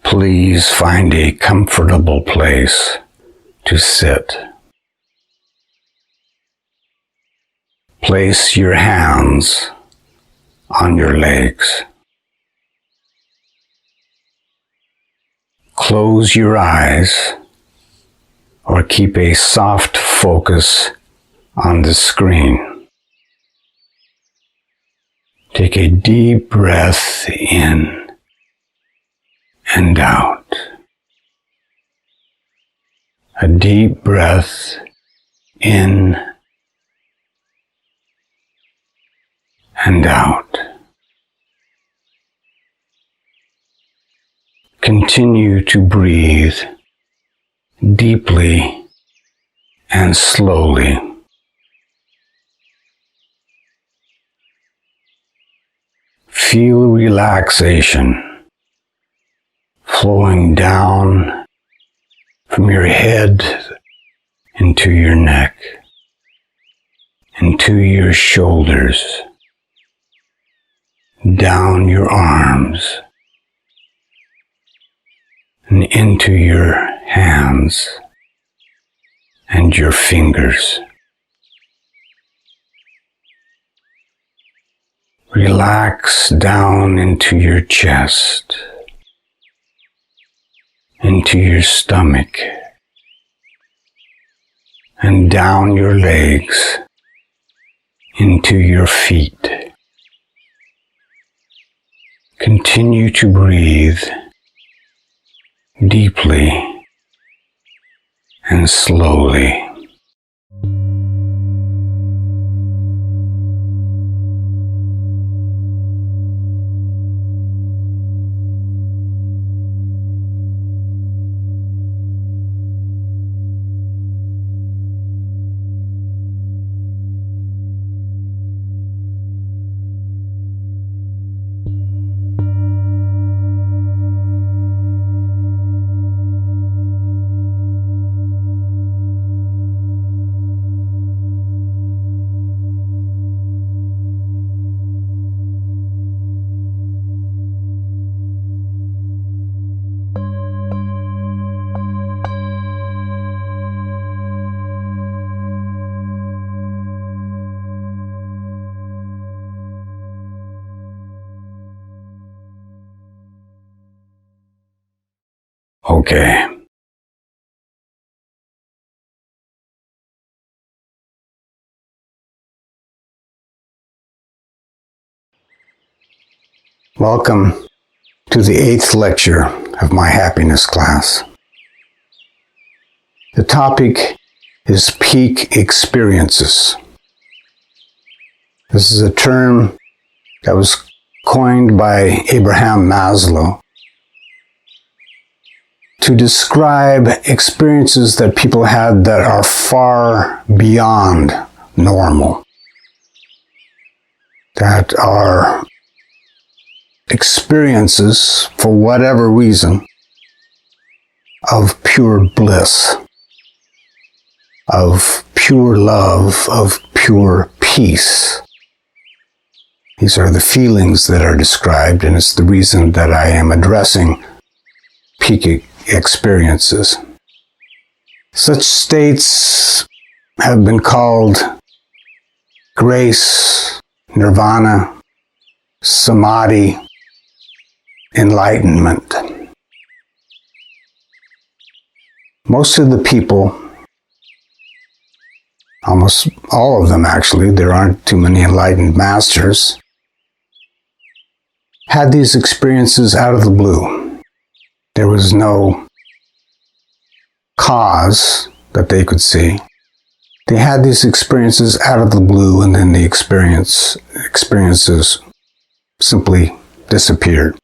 Please find a comfortable place to sit. Place your hands on your legs. Close your eyes or keep a soft focus on the screen. Take a deep breath in and out. A deep breath in and out. Continue to breathe deeply and slowly. Feel relaxation flowing down from your head into your neck, into your shoulders, down your arms, and into your hands and your fingers. Relax down into your chest, into your stomach, and down your legs, into your feet. Continue to breathe deeply and slowly. Okay. Welcome to the 8th lecture of my happiness class. The topic is peak experiences. This is a term that was coined by Abraham Maslow to describe experiences that people had that are far beyond normal, that are experiences, for whatever reason, of pure bliss, of pure love, of pure peace. These are the feelings that are described, and it's the reason that I am addressing peak experiences. Such states have been called grace, nirvana, samadhi, enlightenment. Most of the people, almost all of them actually, there aren't too many enlightened masters, had these experiences out of the blue. There was no cause that they could see. They had these experiences out of the blue, and then the experiences simply disappeared.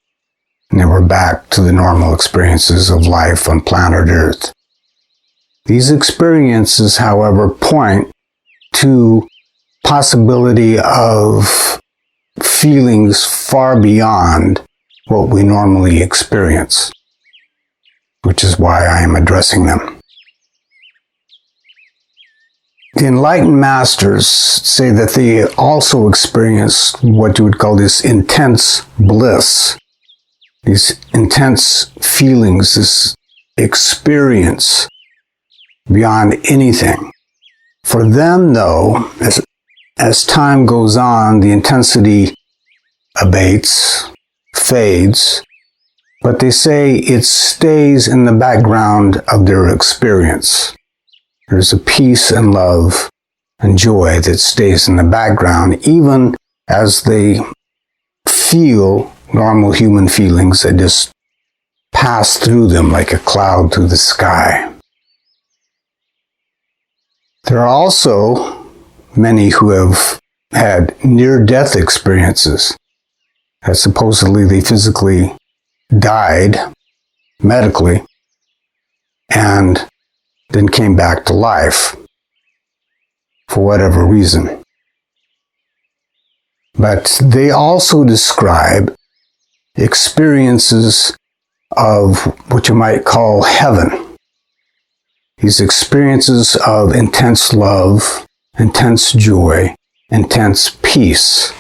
And they were back to the normal experiences of life on planet Earth. These experiences, however, point to possibility of feelings far beyond what we normally experience, which is why I am addressing them. The enlightened masters say that they also experience what you would call this intense bliss these intense feelings, this experience beyond anything. For them, though, as time goes on, the intensity abates, fades, but they say it stays in the background of their experience. There's a peace and love and joy that stays in the background, even as they feel normal human feelings that just pass through them like a cloud through the sky. There are also many who have had near-death experiences, that supposedly they physically died medically and then came back to life for whatever reason. But they also describe experiences of what you might call heaven. These experiences of intense love, intense joy, intense peace.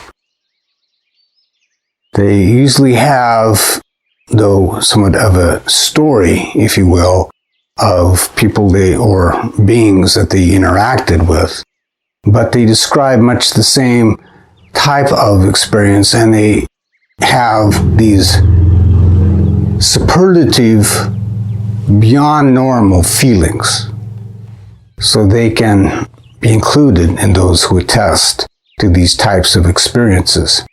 They usually have, though, somewhat of a story, if you will, of people or beings that they interacted with. But they describe much the same type of experience, and they have these superlative, beyond normal feelings. So they can be included in those who attest to these types of experiences.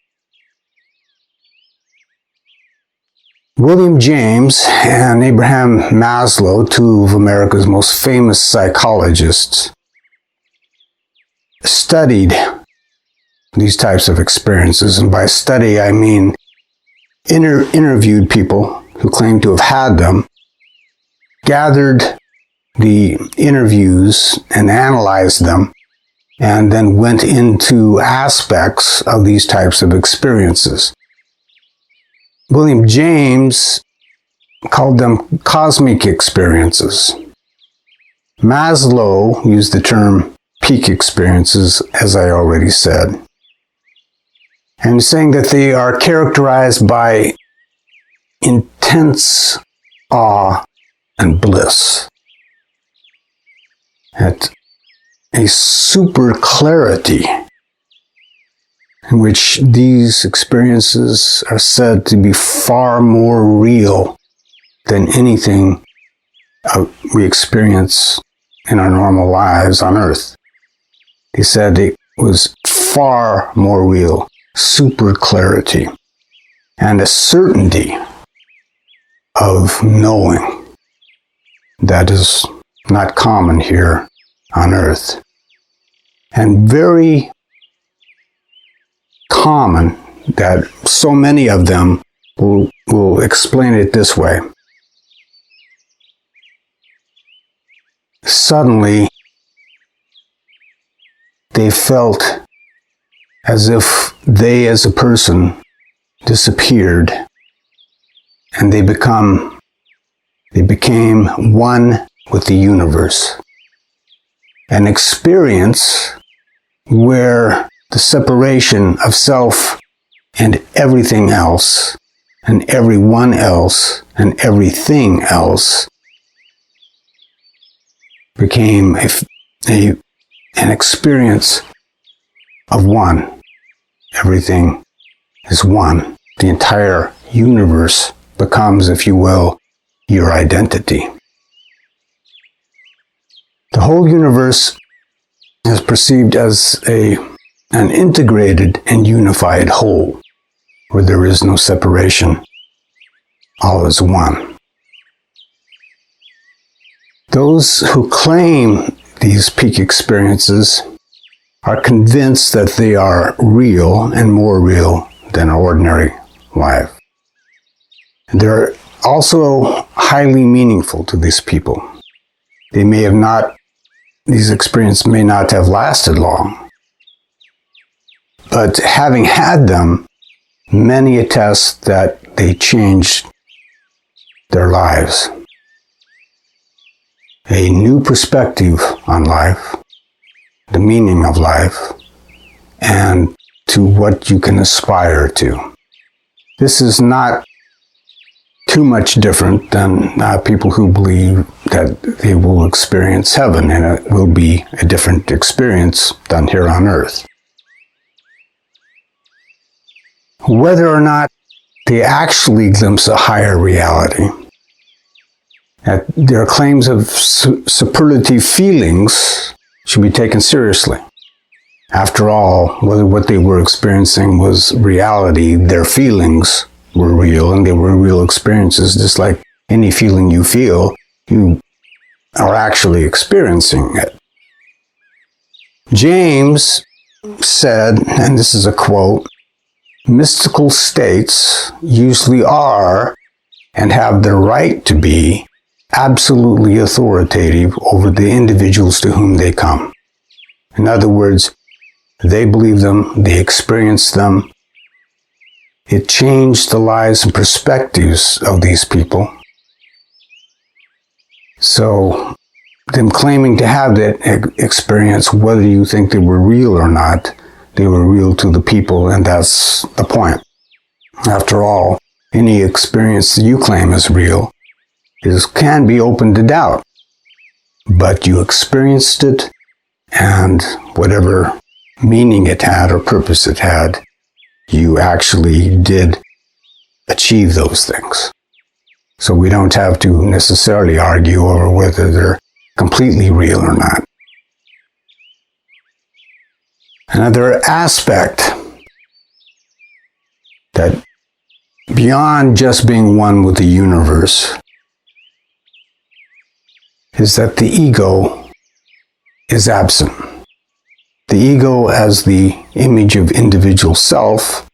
William James and Abraham Maslow, two of America's most famous psychologists, studied these types of experiences. And by study, I mean interviewed people who claimed to have had them, gathered the interviews and analyzed them, and then went into aspects of these types of experiences. William James called them cosmic experiences. Maslow used the term peak experiences, as I already said, and saying that they are characterized by intense awe and bliss, at a super clarity in which these experiences are said to be far more real than anything we experience in our normal lives on Earth. He said it was far more real, super clarity, and a certainty of knowing that is not common here on Earth, and very common that so many of them will explain it this way. Suddenly, they felt as if they as a person disappeared, and they became one with the universe. An experience where the separation of self and everything else, and everyone else, and everything else became an experience of one. Everything is one. The entire universe becomes, if you will, your identity. The whole universe is perceived as an integrated and unified whole, where there is no separation. All is one. Those who claim these peak experiences are convinced that they are real and more real than ordinary life. They're also highly meaningful to these people. These experiences may not have lasted long, but having had them, many attest that they changed their lives. A new perspective on life, the meaning of life, and to what you can aspire to. This is not too much different than people who believe that they will experience heaven, and it will be a different experience than here on earth. Whether or not they actually glimpse a higher reality, that their claims of superlative feelings should be taken seriously. After all, whether what they were experiencing was reality, their feelings were real, and they were real experiences. Just like any feeling you feel, you are actually experiencing it. James said, and this is a quote, "Mystical states usually are and have the right to be absolutely authoritative over the individuals to whom they come." In other words, they believe them, they experience them. It changed the lives and perspectives of these people. So, them claiming to have that experience, whether you think they were real or not, they were real to the people, and that's the point. After all, any experience that you claim is real can be open to doubt. But you experienced it, and whatever meaning it had or purpose it had, you actually did achieve those things. So we don't have to necessarily argue over whether they're completely real or not. Another aspect that beyond just being one with the universe is that the ego is absent. The ego as the image of individual self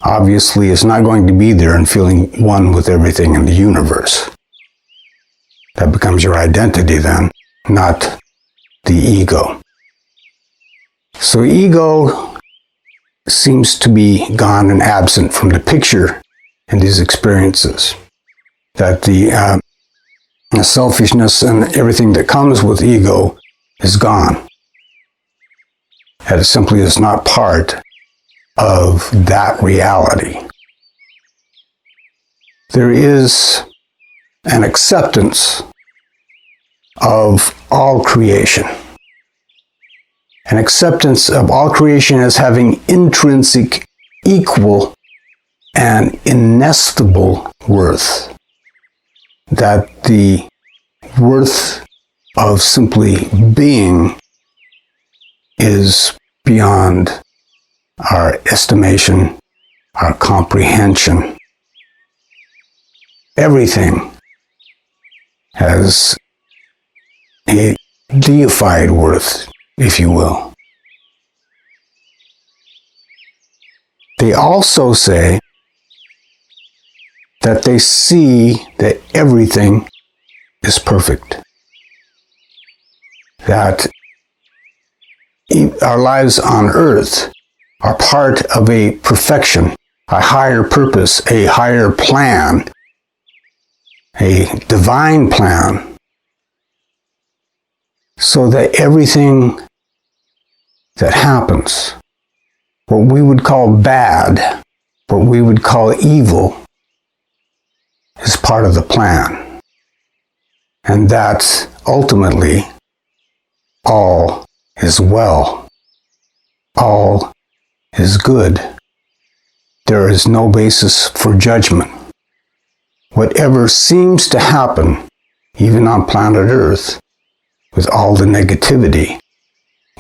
obviously is not going to be there and feeling one with everything in the universe. That becomes your identity then, not the ego. So ego seems to be gone and absent from the picture in these experiences. That the selfishness and everything that comes with ego is gone. That it simply is not part of that reality. There is an acceptance of all creation. An acceptance of all creation as having intrinsic, equal, and inestimable worth. That the worth of simply being is beyond our estimation, our comprehension. Everything has a deified worth, if you will. They also say that they see that everything is perfect. That our lives on earth are part of a perfection, a higher purpose, a higher plan, a divine plan, so that everything that happens, what we would call bad, what we would call evil, is part of the plan. And that ultimately all is well. All is good. There is no basis for judgment. Whatever seems to happen, even on planet Earth, with all the negativity,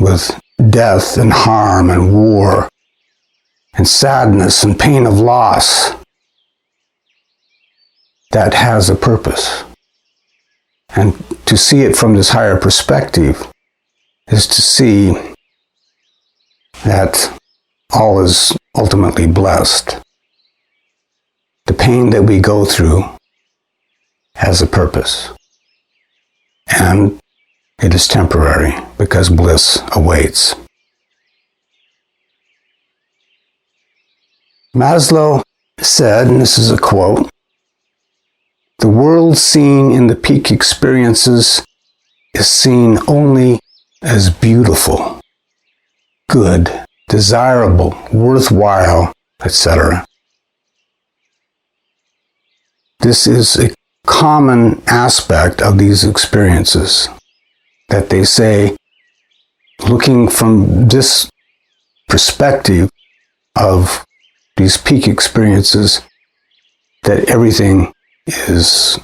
with death and harm and war and sadness and pain of loss, that has a purpose. And to see it from this higher perspective is to see that all is ultimately blessed. The pain that we go through has a purpose. And it is temporary because bliss awaits. Maslow said, and this is a quote, "The world seen in the peak experiences is seen only as beautiful, good, desirable, worthwhile, etc. this is a common aspect of these experiences, that they say, looking from this perspective of these peak experiences, that everything is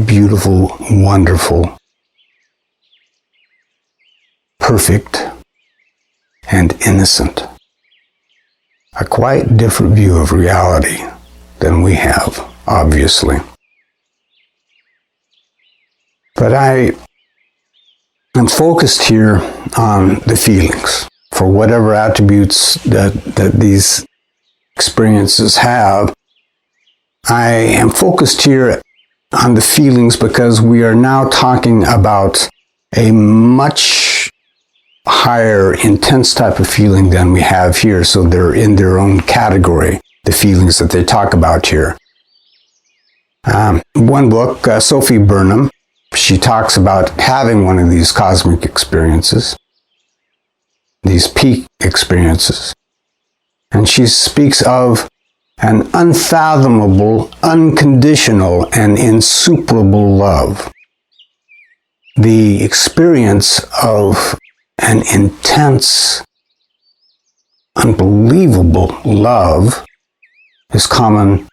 beautiful, wonderful, perfect, and innocent. A quite different view of reality than we have, obviously. But I am focused here on the feelings, for whatever attributes that these experiences have. I am focused here on the feelings because we are now talking about a much higher, intense type of feeling than we have here. So they're in their own category, the feelings that they talk about here. One book, Sophie Burnham, she talks about having one of these cosmic experiences, these peak experiences. And she speaks of an unfathomable, unconditional, and insuperable love. The experience of an intense, unbelievable love is common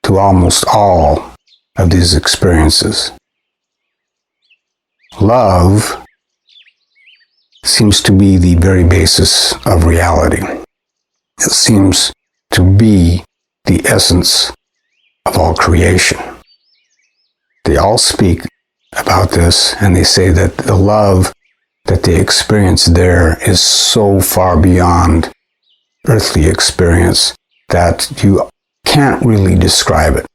to almost all of these experiences. Love seems to be the very basis of reality. It seems to be the essence of all creation. They all speak about this, and they say that the love that they experience there is so far beyond earthly experience that you can't really describe it.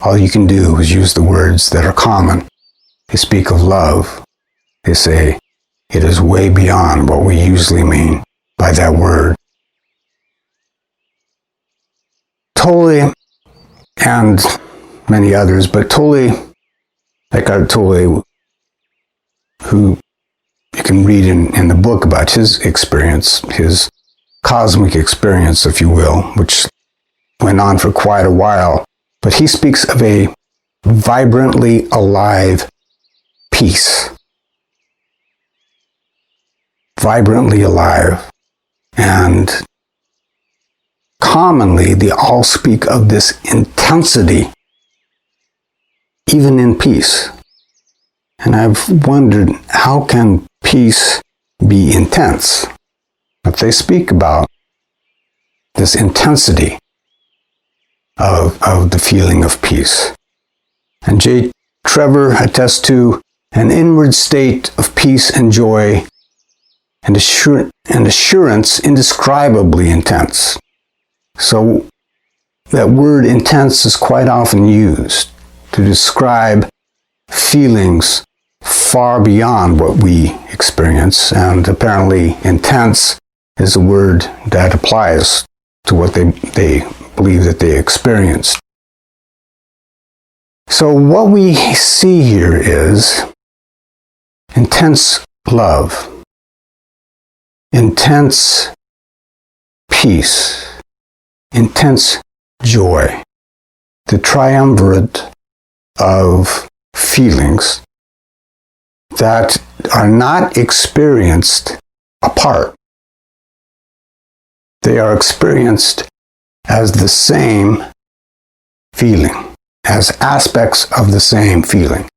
All you can do is use the words that are common. They speak of love. They say it is way beyond what we usually mean by that word. Tolle and many others, but Eckhart Tolle, who you can read in the book about his experience, his cosmic experience, if you will, which went on for quite a while, but he speaks of a vibrantly alive peace. Vibrantly alive. And commonly, they all speak of this intensity, even in peace. And I've wondered, how can peace be intense? If they speak about this intensity of the feeling of peace. And J. Trevor attests to an inward state of peace and joy and assurance indescribably intense. So that word intense is quite often used to describe feelings far beyond what we experience, and apparently intense is a word that applies to what they believe that they experienced. So what we see here is intense love, intense peace, intense joy, the triumvirate of feelings that are not experienced apart. They are experienced as the same feeling, as aspects of the same feeling.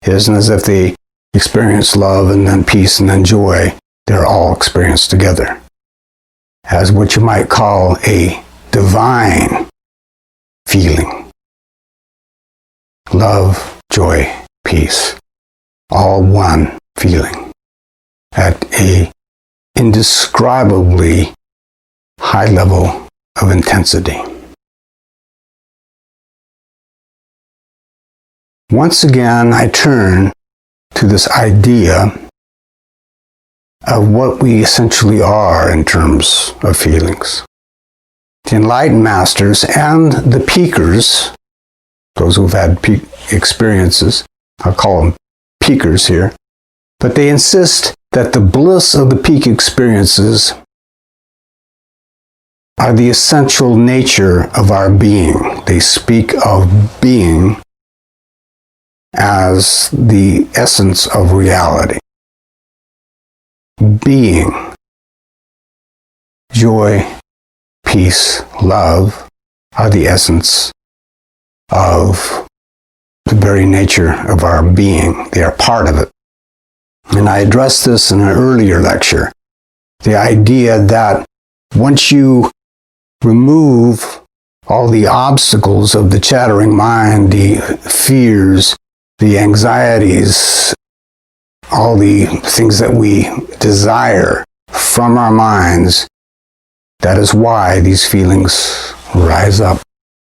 It isn't as if they experience love and then peace and then joy. They're all experienced together as what you might call a divine feeling. Love, joy, peace, all one feeling at a indescribably high level of intensity. Once again, I turn to this idea of what we essentially are in terms of feelings. The enlightened masters and the peakers, those who've had peak experiences, I'll call them peakers here, but they insist that the bliss of the peak experiences are the essential nature of our being. They speak of being as the essence of reality. Being, joy, peace, love are the essence of the very nature of our being. They are part of it. And I addressed this in an earlier lecture. The idea that once you remove all the obstacles of the chattering mind, the fears, the anxieties, all the things that we desire from our minds, that is why these feelings rise up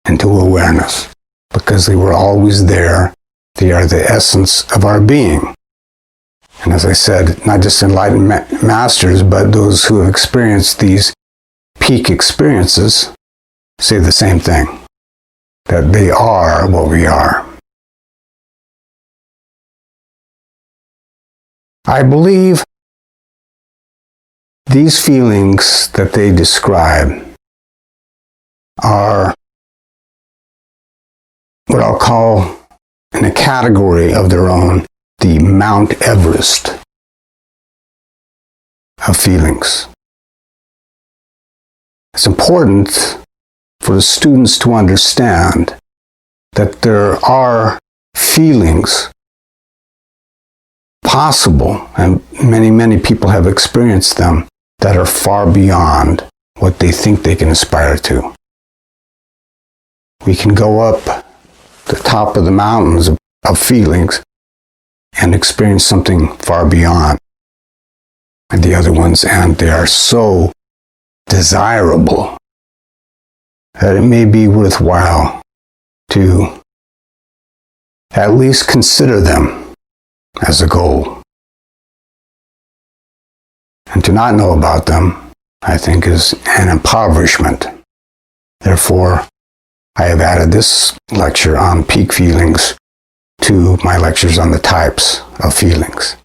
into awareness, because they were always there. They are the essence of our being. And as I said, not just enlightened masters, but those who have experienced these peak experiences say the same thing, that they are what we are. I believe these feelings that they describe are what I'll call, in a category of their own, the Mount Everest of feelings. It's important for the students to understand that there are feelings possible, and many people have experienced them, that are far beyond what they think they can aspire to. We can go up the top of the mountains of feelings and experience something far beyond the other ones, and they are so desirable that it may be worthwhile to at least consider them as a goal. And to not know about them, I think, is an impoverishment. Therefore, I have added this lecture on peak feelings to my lectures on the types of feelings.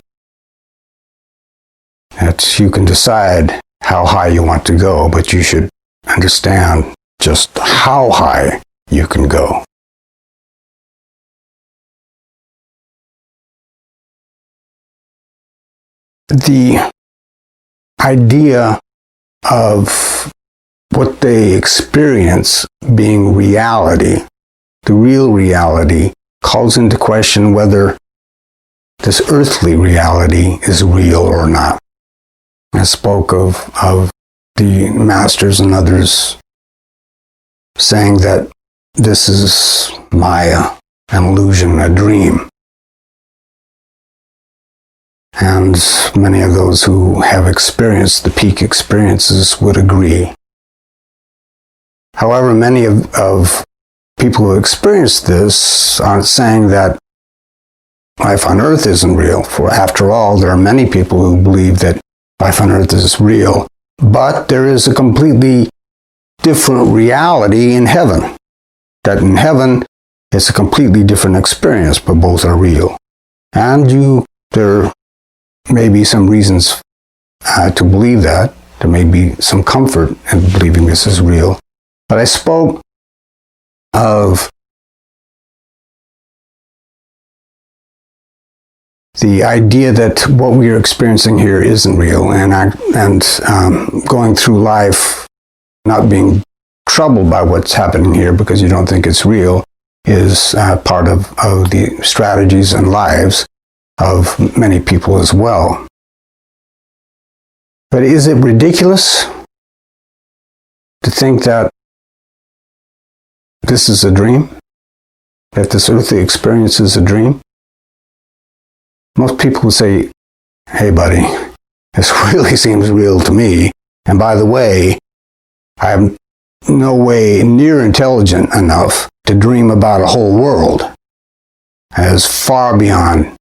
That you can decide how high you want to go, but you should understand just how high you can go. The idea of what they experience being reality, the real reality, calls into question whether this earthly reality is real or not. I spoke of the masters and others saying that this is Maya, an illusion, a dream. And many of those who have experienced the peak experiences would agree. However, many of people who experience this aren't saying that life on Earth isn't real. For after all, there are many people who believe that life on Earth is real, but there is a completely different reality in heaven. That in heaven, it's a completely different experience, but both are real. And there may be some reasons to believe that. There may be some comfort in believing this is real. But I spoke of the idea that what we are experiencing here isn't real, and going through life not being troubled by what's happening here because you don't think it's real is part of the strategies and lives of many people as well. But is it ridiculous to think that this is a dream? That this earthly experience is a dream? Most people would say, hey buddy, this really seems real to me. And by the way, I'm no way near intelligent enough to dream about a whole world. As far beyond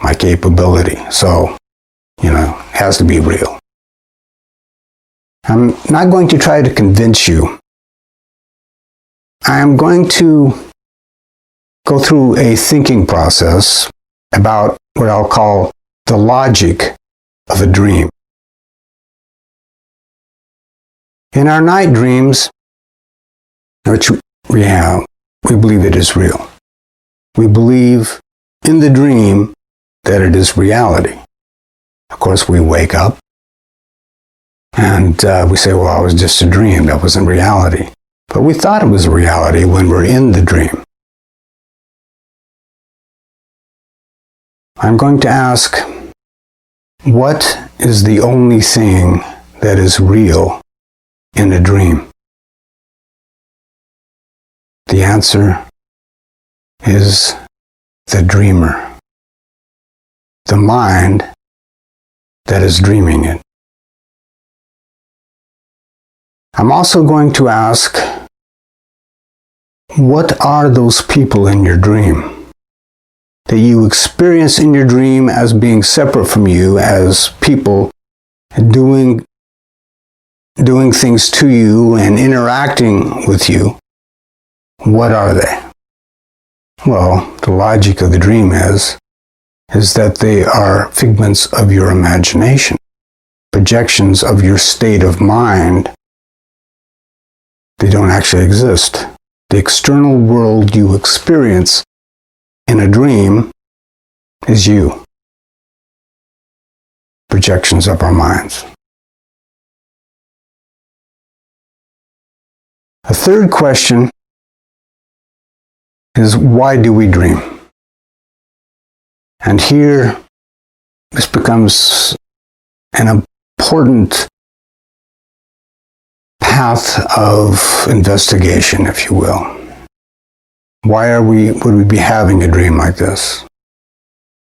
my capability. So, it has to be real. I'm not going to try to convince you. I am going to go through a thinking process about what I'll call the logic of a dream. In our night dreams, which we have, we believe it is real. We believe in the dream that it is reality. Of course, we wake up and we say, well, it was just a dream. That wasn't reality. But we thought it was reality when we're in the dream. I'm going to ask, what is the only thing that is real in a dream? The answer is the dreamer, the mind that is dreaming it. I'm also going to ask, what are those people in your dream that you experience in your dream as being separate from you, as people doing things to you and interacting with you? What are they? Well, the logic of the dream is that they are figments of your imagination, projections of your state of mind. They don't actually exist. The external world you experience in a dream is you. Projections of our minds. A third question is, why do we dream? And here, this becomes an important path of investigation, if you will. Why would we be having a dream like this?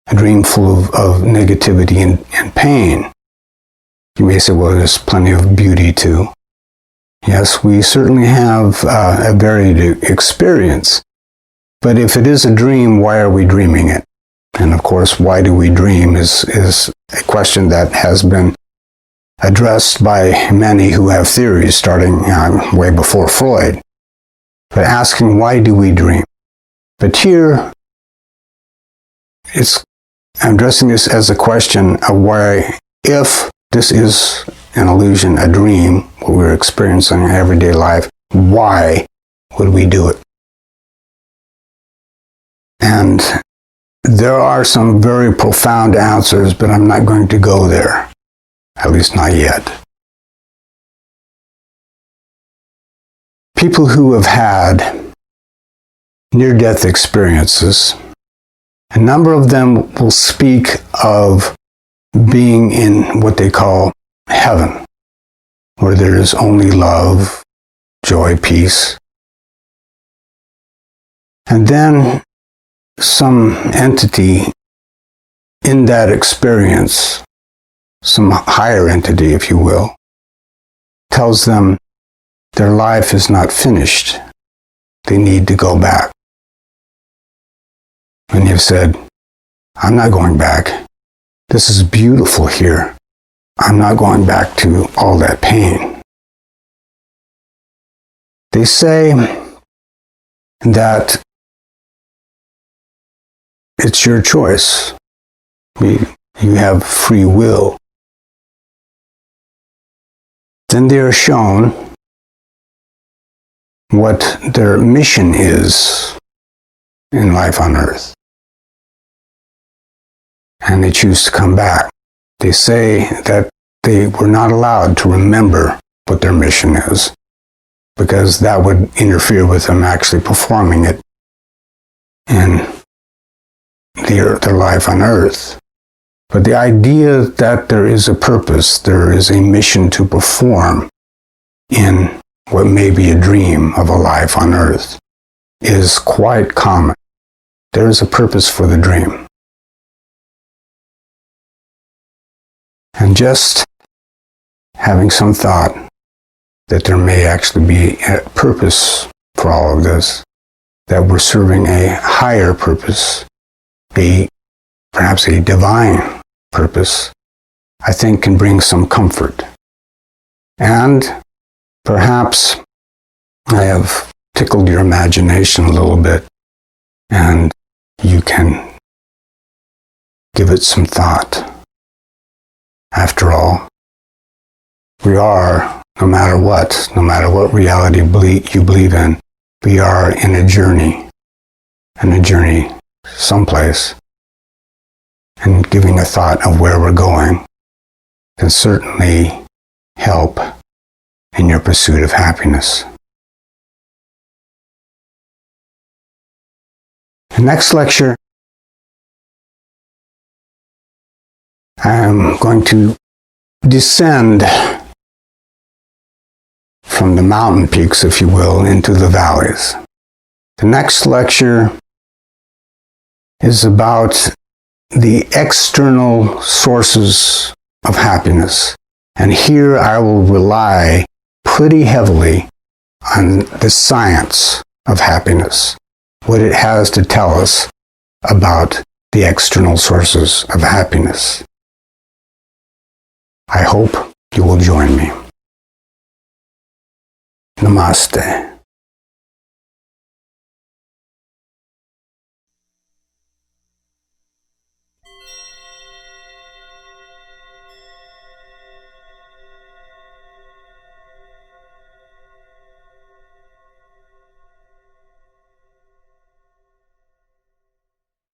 A dream full of negativity and pain. You may say, well, there's plenty of beauty too. Yes, we certainly have a varied experience. But if it is a dream, why are we dreaming it? And of course, why do we dream is a question that has been addressed by many who have theories starting way before Freud. But asking, why do we dream? But here, I'm addressing this as a question of why, if this is an illusion, a dream, what we're experiencing in everyday life, why would we do it? And there are some very profound answers, but I'm not going to go there, at least not yet. People who have had near-death experiences, a number of them will speak of being in what they call heaven, where there is only love, joy, peace. And then some entity in that experience, some higher entity, if you will, tells them their life is not finished. They need to go back. And you've said, I'm not going back. This is beautiful here. I'm not going back to all that pain. They say that it's your choice. You have free will. Then they are shown what their mission is in life on earth. And they choose to come back. They say that they were not allowed to remember what their mission is, because that would interfere with them actually performing it in their life on earth. But the idea that there is a purpose, there is a mission to perform in what may be a dream of a life on earth is quite common. There is a purpose for the dream. And just having some thought that there may actually be a purpose for all of this, that we're serving a higher purpose, perhaps a divine purpose, I think can bring some comfort. And perhaps I have tickled your imagination a little bit, and you can give it some thought. After all, We are, no matter what reality you believe in, we are in a journey someplace. And giving a thought of where we're going can certainly help in your pursuit of happiness. The next lecture, I'm going to descend from the mountain peaks, if you will, into the valleys. The next lecture is about the external sources of happiness. And here I will rely pretty heavily on the science of happiness, what it has to tell us about the external sources of happiness. I hope you will join me. Namaste.